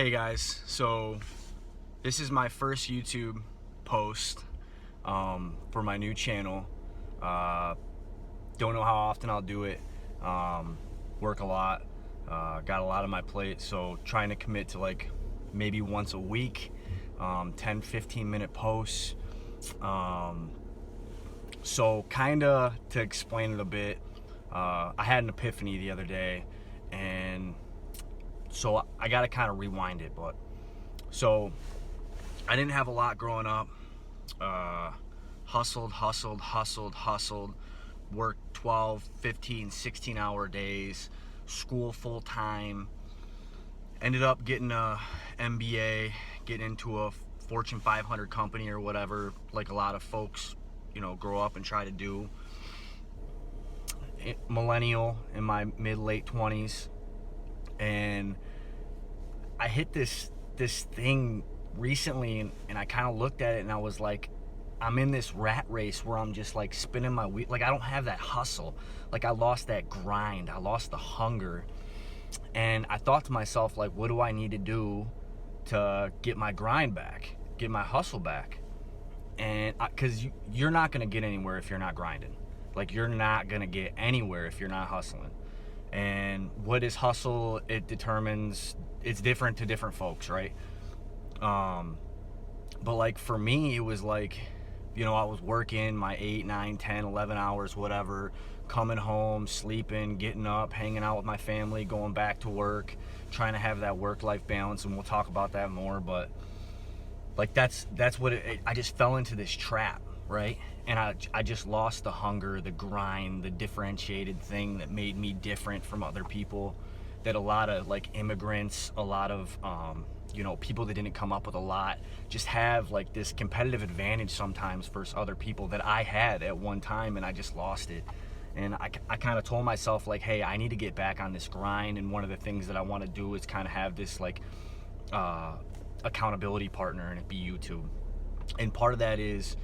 Hey guys, so this is my first YouTube post for my new channel. Don't know how often I'll do it. Work a lot, got a lot on my plate, so trying to commit to like maybe once a week, 10-15 minute posts. So kinda to explain it a bit, I had an epiphany the other day, and so I gotta kind of rewind it. But so I didn't have a lot growing up. Hustled, worked 12, 15, 16-hour days, school full time. Ended up getting a MBA, getting into a Fortune 500 company or whatever, like a lot of folks, grow up and try to do. Millennial in my mid-late 20s, and I hit this thing recently, and I kind of looked at it and I was like, I'm in this rat race where I'm just like spinning my wheel. Like I don't have that hustle. Like I lost that grind. I lost the hunger. And I thought to myself, like, what do I need to do to get my grind back, get my hustle back? And because you're not going to get anywhere if you're not grinding. Like you're not going to get anywhere if you're not hustling. And what is hustle? It determines, it's different to different folks, right? But like for me, it was like, I was working my 8, 9, 10, 11 hours, whatever, coming home, sleeping, getting up, hanging out with my family, going back to work, trying to have that work-life balance. And we'll talk about that more, but like that's what I just fell into this trap, right? And I just lost the hunger, the grind, the differentiated thing that made me different from other people, that a lot of like immigrants, a lot of people that didn't come up with a lot just have like this competitive advantage sometimes versus other people that I had at one time, and I just lost it. And I kind of told myself like, hey, I need to get back on this grind, and one of the things that I want to do is kind of have this like accountability partner, and it be YouTube. And part of that is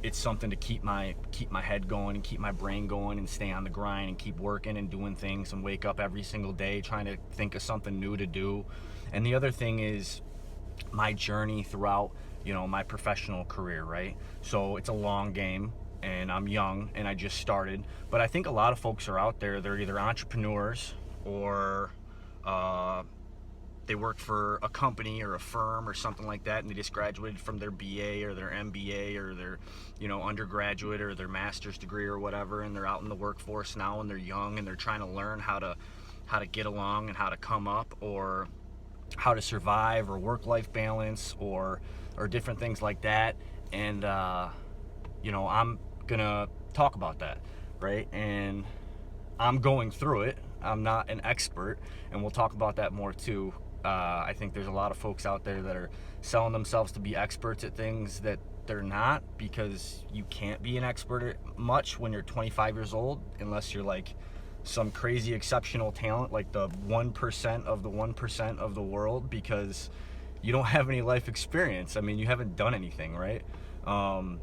it's something to keep my head going and keep my brain going and stay on the grind and keep working and doing things and wake up every single day trying to think of something new to do. And the other thing is my journey throughout my professional career, right? So it's a long game, and I'm young and I just started, but I think a lot of folks are out there, they're either entrepreneurs or they work for a company or a firm or something like that, and they just graduated from their BA or their MBA or their undergraduate or their master's degree or whatever, and they're out in the workforce now, and they're young and they're trying to learn how to get along and how to come up, or how to survive, or work-life balance, or different things like that. And I'm gonna talk about that, right? And I'm going through it. I'm not an expert, and we'll talk about that more too. I think there's a lot of folks out there that are selling themselves to be experts at things that they're not, because you can't be an expert at much when you're 25 years old unless you're like some crazy exceptional talent, like the 1% of the 1% of the world, because you don't have any life experience. I mean, you haven't done anything, right? And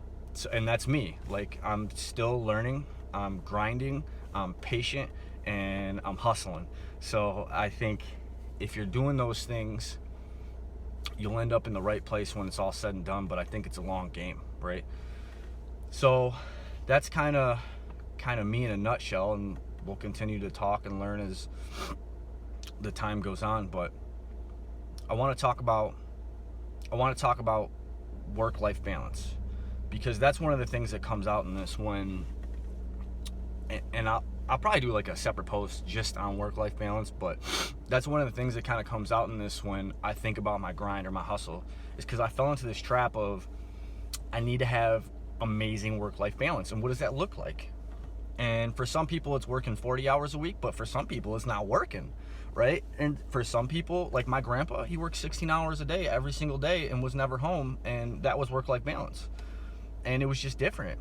that's me. Like, I'm still learning, I'm grinding, I'm patient, and I'm hustling. So I think if you're doing those things, you'll end up in the right place when it's all said and done. But I think it's a long game, right? So that's kind of me in a nutshell, and we'll continue to talk and learn as the time goes on. But I want to talk about work-life balance, because that's one of the things that comes out in this when, and I'll probably do like a separate post just on work-life balance, but that's one of the things that kind of comes out in this when I think about my grind or my hustle, is because I fell into this trap of I need to have amazing work-life balance. And what does that look like? And for some people it's working 40 hours a week, but for some people it's not working, right? And for some people, like my grandpa, he worked 16 hours a day every single day and was never home, and that was work-life balance. And it was just different.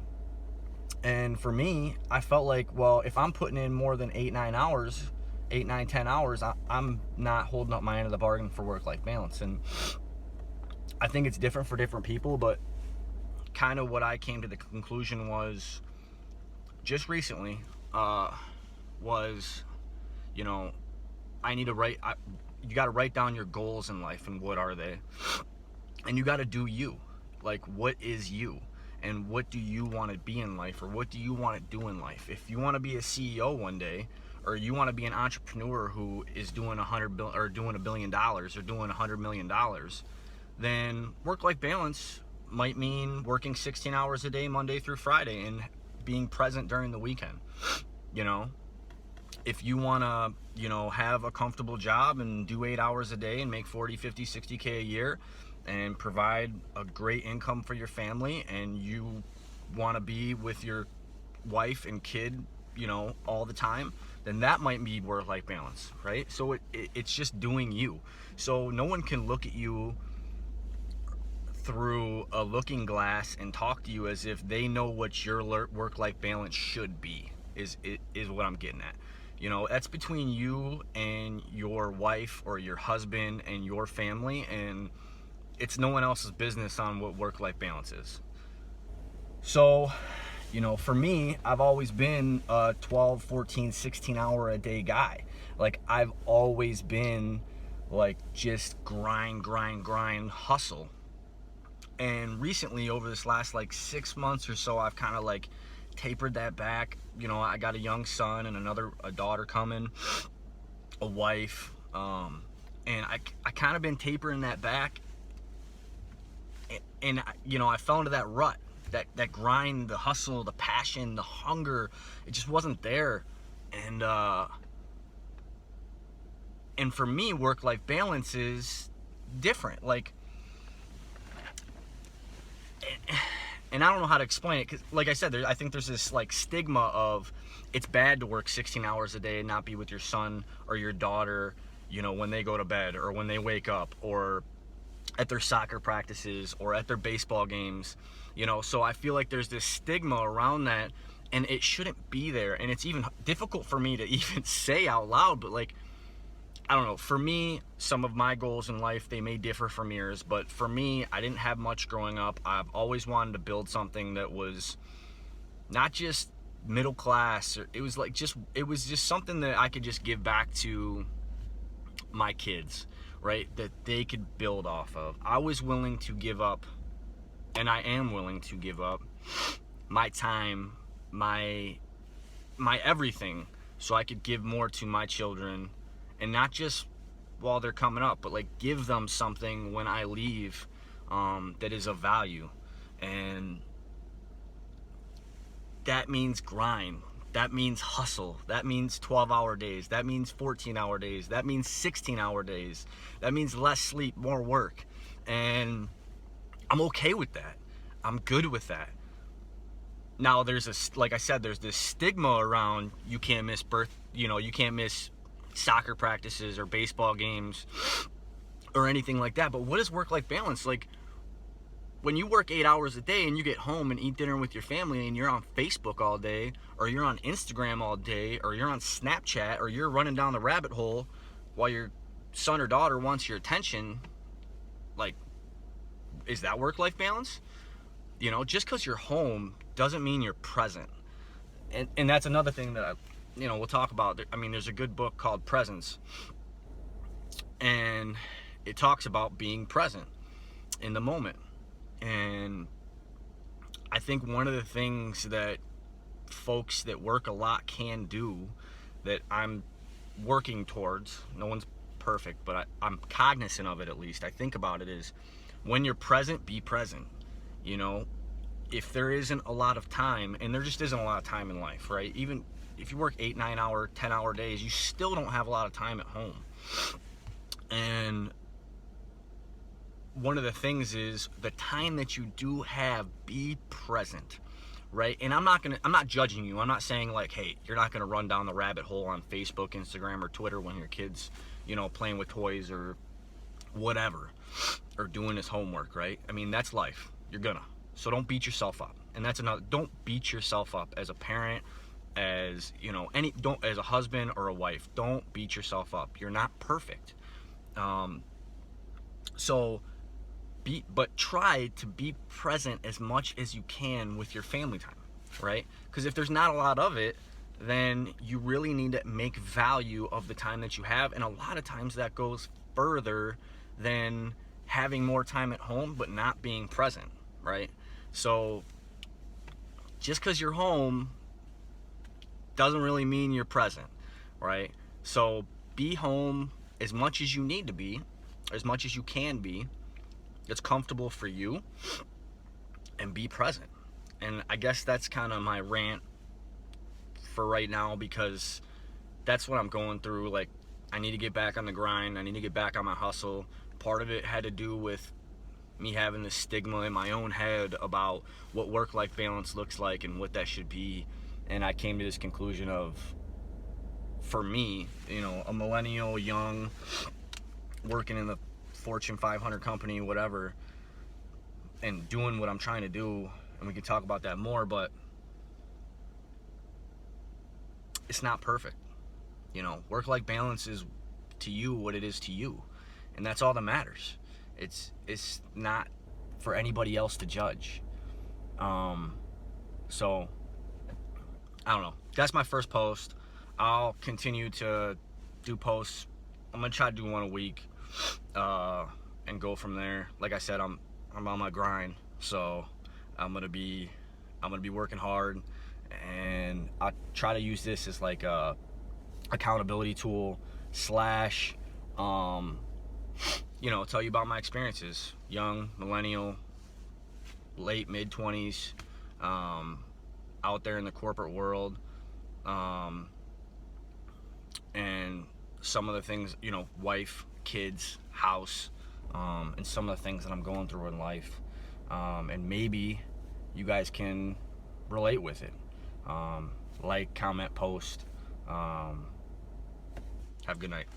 And for me, I felt like, well, if I'm putting in more than 8, 9, 10 hours, I'm not holding up my end of the bargain for work-life balance. And I think it's different for different people, but kind of what I came to the conclusion was just recently was, I need to you got to write down your goals in life and what are they, and you got to do you. Like, what is you, and what do you want to be in life, or what do you want to do in life? If you want to be a CEO one day, or you want to be an entrepreneur who is doing doing $1 billion or doing $100 million, then work-life balance might mean working 16 hours a day Monday through Friday and being present during the weekend. You know, if you want to, have a comfortable job and do 8 hours a day and make 40, 50, 60K a year and provide a great income for your family, and you want to be with your wife and kid, all the time, then that might be work-life balance, right? So it's just doing you. So no one can look at you through a looking glass and talk to you as if they know what your work-life balance should be, is what I'm getting at. That's between you and your wife or your husband and your family, and it's no one else's business on what work-life balance is. So, for me, I've always been a 12, 14, 16 hour a day guy. Like, I've always been like just grind, hustle. And recently, over this last like 6 months or so, I've kind of like tapered that back. I got a young son and a daughter coming, a wife, and I kind of been tapering that back. And I fell into that rut, that grind, the hustle, the passion, the hunger. It just wasn't there. And for me, work-life balance is different. Like, and I don't know how to explain it, because like I said, I think there's this like stigma of it's bad to work 16 hours a day and not be with your son or your daughter, when they go to bed or when they wake up, or at their soccer practices or at their baseball games. So I feel like there's this stigma around that, and it shouldn't be there. And it's even difficult for me to even say out loud, but like, I don't know, for me, some of my goals in life, they may differ from yours, but for me, I didn't have much growing up. I've always wanted to build something that was not just middle class, or it was just something that I could just give back to my kids, right? That they could build off of. I was willing to give up, and I am willing to give up my time, my everything, so I could give more to my children. And not just while they're coming up, but like give them something when I leave that is of value. And that means grind. That means hustle. That means 12-hour days. That means 14-hour days. That means 16-hour days. That means less sleep, more work. And I'm okay with that. I'm good with that. Now, like I said, there's this stigma around you can't miss you can't miss soccer practices or baseball games or anything like that. But what is work-life balance? Like, when you work 8 hours a day and you get home and eat dinner with your family and you're on Facebook all day, or you're on Instagram all day, or you're on Snapchat, or you're running down the rabbit hole while your son or daughter wants your attention, like, is that work-life balance? Just because you're home doesn't mean you're present. And that's another thing that we'll talk about. I mean, there's a good book called Presence, and it talks about being present in the moment. And I think one of the things that folks that work a lot can do, that I'm working towards, no one's perfect, but I'm cognizant of it, at least I think about it, is when you're present, be present. If there isn't a lot of time, and there just isn't a lot of time in life, right? Even if you work 8, 9 hour, 10-hour days, you still don't have a lot of time at home. And one of the things is the time that you do have, be present, right? And I'm not judging you. I'm not saying like, hey, you're not gonna run down the rabbit hole on Facebook, Instagram, or Twitter when your kid's, playing with toys or whatever, or doing his homework, right? I mean, that's life. You're gonna. So don't beat yourself up. And that's another, don't beat yourself up as a parent, as as a husband or a wife. Don't beat yourself up. You're not perfect. But try to be present as much as you can with your family time, right? Because if there's not a lot of it, then you really need to make value of the time that you have. And a lot of times that goes further than having more time at home but not being present, right? So just because you're home doesn't really mean you're present, right? So be home as much as you need to be, as much as you can be. It's comfortable for you, and be present. And I guess that's kind of my rant for right now, because that's what I'm going through. Like, I need to get back on the grind. I need to get back on my hustle. Part of it had to do with me having this stigma in my own head about what work-life balance looks like and what that should be. And I came to this conclusion of, for me, you know, a millennial, young, working in the Fortune 500 company, whatever, and doing what I'm trying to do, and we can talk about that more, but it's not perfect. You know, work-life balance is to you what it is to you, and that's all that matters. It's not for anybody else to judge. So I don't know. That's my first post. I'll continue to do posts. I'm gonna try to do one a week, and go from there. Like I said, I'm on my grind, so I'm gonna be working hard, and I try to use this as like a accountability tool slash, you know, tell you about my experiences. Young, millennial, late mid-20s, out there in the corporate world, and some of the things, you know, wife, kids, house, and some of the things that I'm going through in life, and maybe you guys can relate with it. Like, comment, post. Have a good night.